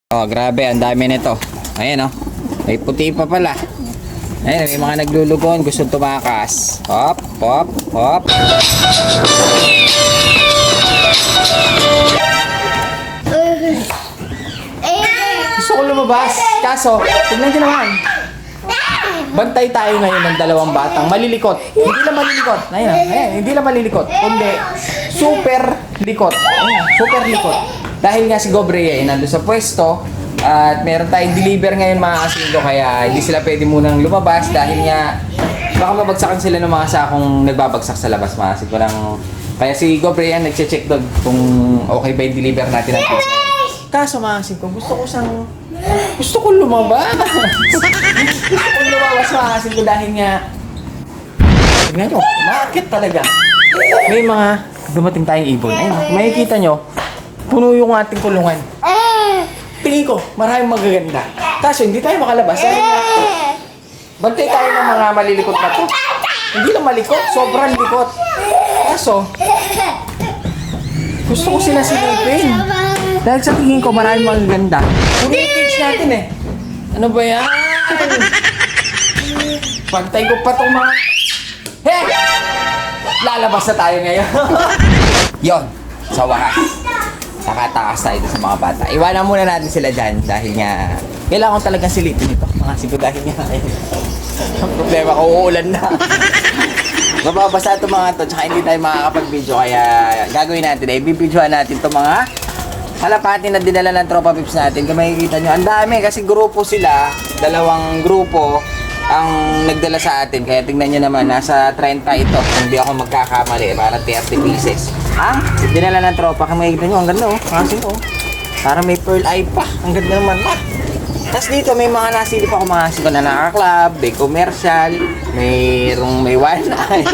Oh, grabe, ang dami nito. Ayan oh. May puti pa pala. Ayan, may mga naglulugon, gusto tumakas. Hop, hop, hop. Gusto ko lumabas. Kaso, tignan nyo naman. Bantay tayo ngayon ng dalawang batang malilikot. Hindi lang malilikot. Ayan, ayan, hindi lang malilikot. Kundi, super likot. Ayan, super likot. Dahil nga si Gobre nandun sa pwesto at meron tayong deliver ngayon mga kasingko, kaya hindi sila pwede munang lumabas dahil nga baka mabagsakan sila ng mga sakong nagbabagsak sa labas mga kasingko ng... Kaya si Gobre nagche-check doon kung okay ba yung deliver natin ng pizza. Kaso mga kasingko, gusto ko lumabas. Gusto ko lumabas mga kasingko dahil nga tignan nyo, maakit talaga. May mga dumating tayong ibon. Ayun, kung makikita nyo, puno yung ating kulungan. Tingin ko, maraming magaganda. Kaso hindi tayo makalabas. Dahil nga, bantay tayo ng mga malilikot na to. Hindi lang malikot, sobrang likot. Kaso, gusto ko sila silipin. Dahil sa tingin ko, maraming magaganda. Kung i-page natin eh. Ano ba yan? Bantay ko pa itong mga... Hey! Lalabas na tayo ngayon. Yon, sa wakas. Nakatakas tayo sa mga bata. Iwanan muna natin sila dyan dahil nga kailangan ko talagang silipin ito. Mga sigo dahil nga ang problema ko, uulan na. Mababasa ito mga to, tsaka hindi tayo makakapag-video. Kaya gagawin natin, ibibidyohan natin ito mga kalapati na dinala ng Tropa Pips natin. Kung makikita nyo, ang dami kasi grupo sila, dalawang grupo ang nagdala sa atin. Kaya tingnan nyo naman, nasa 30 ito. Kung di ako magkakamali, parang 30 pieces. Ha? Dinala ng tropa. Kung makikita nyo, ang ganda oh. Kasi oh. Parang may pearl eye pa. Ang ganda naman pa. Tapos dito may mga nasilip ako mga siko na naka-club, may commercial, may one eye.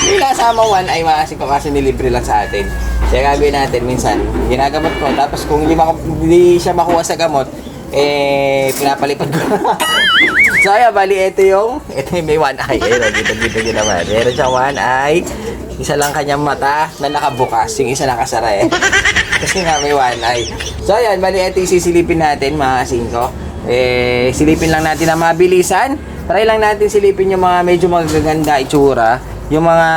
May kasama one eye mga siko kasi nilibre lang sa atin. Kaya gagawin natin minsan, ginagamot ko. Tapos kung hindi siya makuha sa gamot, pinapalipad ko. So ayan, bali ito yung may one eye. Ayun, dito nyo naman. Meron siyang one eye. Isa lang kanyang mata na nakabukas. Yung isa nakasara eh. Kasi nga may one eye. So ayan, bali ito yung sisilipin natin mga kasingko. Silipin lang natin na mabilisan. Try lang natin silipin yung mga medyo magaganda itsura. Yung mga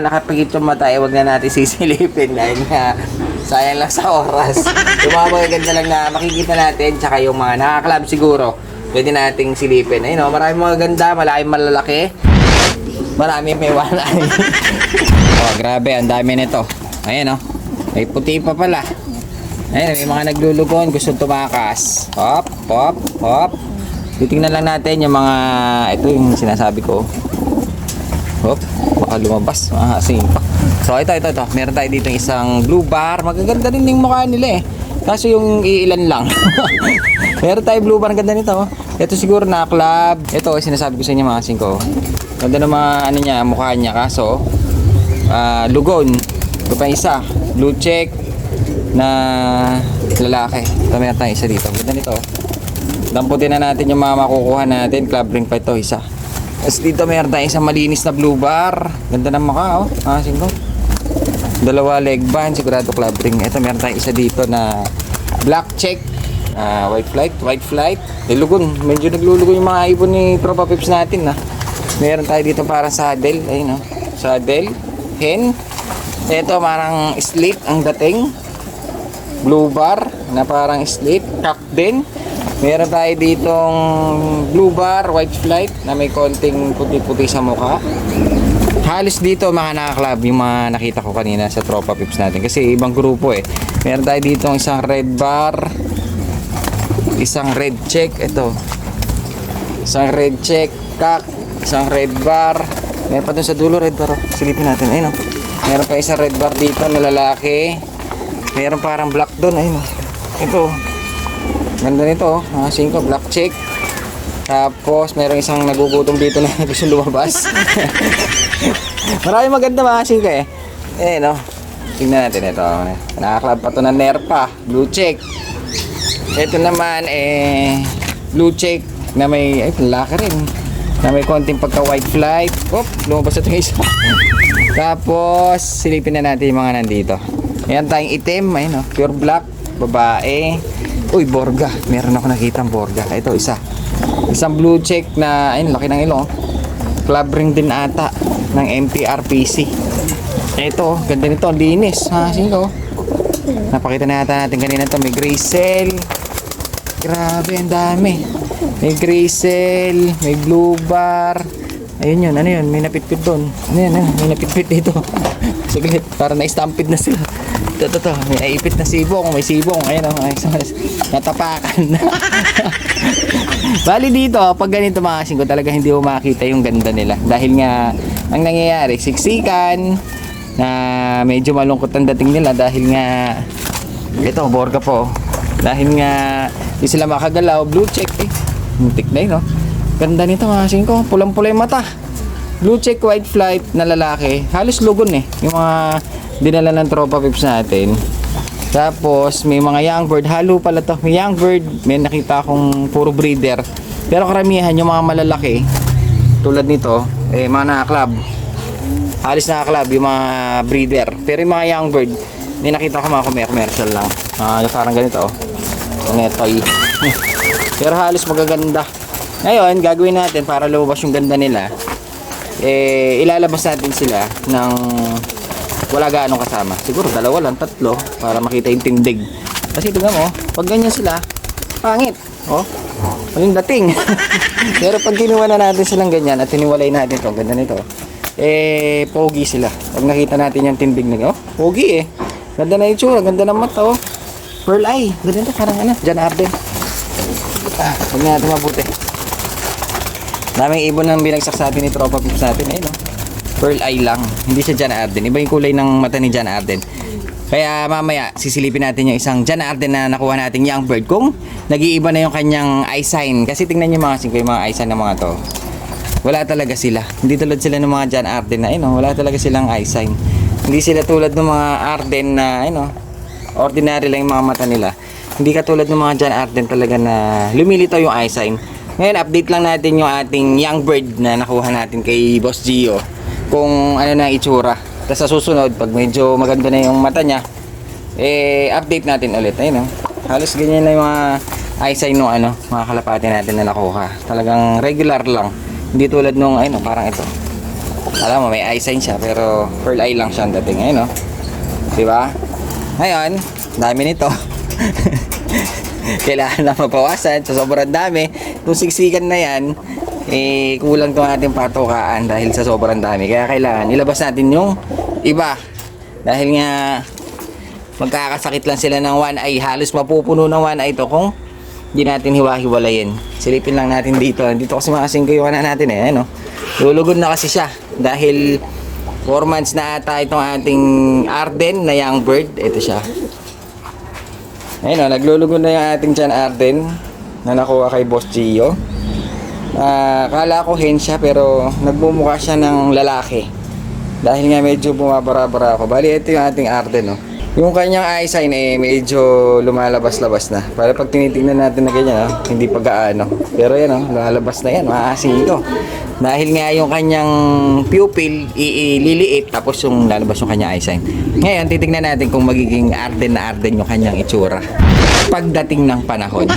nakapikit yung mata, wag na natin sisilipin. Dahil nga sayang lang sa oras. Yung mga magaganda lang na makikita natin. Tsaka yung mga nakaklab siguro, pwede nating silipin. Ayun o, maraming mga ganda, malaking malalaki. Maraming may one eye. Oh, grabe, ang dami nito. Ayan o, may puti pa pala. Ayan, may mga naglulugon, gusto tumakas. Hop, hop, hop. Titingnan lang natin yung mga, ito yung sinasabi ko. Hop, baka lumabas, mga kasingko. So ito. Meron tayo dito isang blue bar. Magaganda din yung mukha nila eh. Kaso yung iilan lang. Meron tayo blue bar. Ang ganda nito. Ito siguro na club. Ito sinasabi ko sa inyo mga kasingko. Ganda ng mga ano niya, mukha niya. Kaso lugon. Ito pa isa. Blue check na lalaki. Ito meron tayo isa dito. Ganda nito. Damputin na natin yung mga makukuha natin. Club ring pa ito isa. Tapos dito meron tayo isang malinis na blue bar. Ganda ng mukha oh. Mga kasingko. Dalawa leg band, sigurado club ring. Ito meron tayong isa dito na black check, white flight. Nilugon, medyo naglulugon yung mga ibon ni Tropa Pips natin. Meron tayo dito parang saddle, ayun saddle, hen. Ito parang sleep ang dating. Blue bar na parang sleep, cock din. Meron tayo ditong blue bar, white flight na may konting puti-puti sa mukha. Halos dito mga nakaklab yung mga nakita ko kanina sa Tropa Pips natin kasi ibang grupo eh. Meron tayo dito isang red bar, isang red check, ito isang red check, kak, isang red bar. Meron pa dun sa dulo red bar, silipin natin, ayun meron pa isang red bar dito na lalaki. Meron parang black dun, ayun ito, ganda nito mga 5, black check. Tapos meron isang nagugutom dito na gusto lumabas. Maraming maganda mga kasingko eh. Tingnan natin ito. Nakaklab pa ito ng Nerpa, blue check. Ito naman blue check na may laki rin. Na may konting pagka white flight. Lumabas ito yung isa. Tapos silipin na natin yung mga nandito. Ayan tayong itim, ayun pure black, babae. Uy, Borga. Meron ako nakitang Borga. Ito, isa. Isang blue check na, ayun, laki ng ilong. Club ring din ata ng MPRPC. Ito, ganda nito. Ang linis. Ha, sino? Napakita na yata natin kanina to. May Gracell. Grabe, ang dami. May Gracell. May Blue Bar. Ayun yun. Ano yun? May napitpit doon. Ano yun? May napitpit dito. Saglit. Para na-stampede na sila. Ito. May naipit na sibong. May sibong. Ayun o. Natapakan na. Bali dito, pag ganito mga kasing ko, talaga hindi mo makita yung ganda nila. Dahil nga, ang nangyayari, siksikan, na medyo malungkot ang dating nila dahil nga, ito, Borga po. Dahil nga, di sila makagalaw, blue check eh. Muntik na yun, no? Ganda nito mga kasing ko, pulang-pula yung mata. Blue check, white flight na lalaki. Halos lugon eh. Yung mga dinala ng tropa pips natin. Tapos may mga young bird, halo pala to. May young bird, may nakita akong puro breeder. Pero karamihan yung mga malalaki tulad nito, eh mga naka-club. Halos naka-club yung mga breeder. Pero yung mga young bird, may nakita ko mga commercial lang. Parang ganito oh. Netoy. Pero halos magaganda. Ngayon, gagawin natin para lumabas yung ganda nila. Eh ilalabas natin sila ng wala gaano kasama. Siguro dalawa lang, tatlo para makita yung tindig. Kasi tingnan mo, pag ganyan sila, pangit. Oh, walang dating. Pero pag kinuha na natin silang ganyan at tiniwalay natin to, ganda nito. Eh, pogi sila. Pag nakita natin yung tindig na, oh, pogi eh. Ganda na yung tsura, ganda ng mata, oh. Pearl eye. Ganda nito, parang ano, John Arden. Huwag na natin mabuti. Daming ibon ng binagsak sa atin ni Tropa Pips natin, eh, no? Pearl eye lang, hindi siya John Arden. Iba yung kulay ng mata ni John Arden. Kaya mamaya sisilipin natin yung isang John Arden na nakuha nating young bird kung nag-iiba na yung kanyang eye sign. Kasi tingnan nyo mga singko, yung mga eye sign ng mga to, wala talaga sila. Hindi tulad sila ng mga John Arden na wala talaga silang eye sign. Hindi sila tulad ng mga Arden na ordinary lang yung mga mata nila. Hindi katulad ng mga John Arden talaga na lumilitaw yung eye sign. Ngayon update lang natin yung ating young bird na nakuha natin kay Boss Gio kung ano na itsura. Tapos sa susunod, pag medyo maganda na yung mata niya, eh, update natin ulit. Ayun, halos ganyan na yung mga eye sign ng mga kalapati natin na nakuha. Talagang regular lang. Hindi tulad nung, parang ito. Alam mo, may eye sign siya, pero pearl eye lang siya ang dating. Ayun, diba? Ngayon, dami nito. Kailangan na mapawasan. So, sobrang dami. Kung siksikan na yan, eh kulang itong ating patukaan dahil sa sobrang dami. Kaya kailangan ilabas natin yung iba. Dahil nga magkakasakit lang sila ng one eye. Halos mapupuno ng one eye ito kung hindi natin hiwa-hiwalayin. Silipin lang natin dito. Dito kasi makasingkayuan na natin eh. Lulugod na kasi siya. Dahil 4 months na ata itong ating Arden na young bird. Ito siya. Ayun naglulugod na yung ating John Arden na nakuha kay Boss Gio. Kala ko hen siya pero nagmumukha siya ng lalaki dahil nga medyo bumabara-bara ako. Bali ito yung ating Arden yung kanyang eye sign eh medyo lumalabas-labas na para pag tinitingnan natin na ganyan hindi pa gaano, pero yan lumalabas na yan, maasing ito dahil nga yung kanyang pupil ililiit tapos yung lalabas yung kanyang eye sign. Ngayon titingnan natin kung magiging Arden na Arden yung kanyang itsura pagdating ng panahon.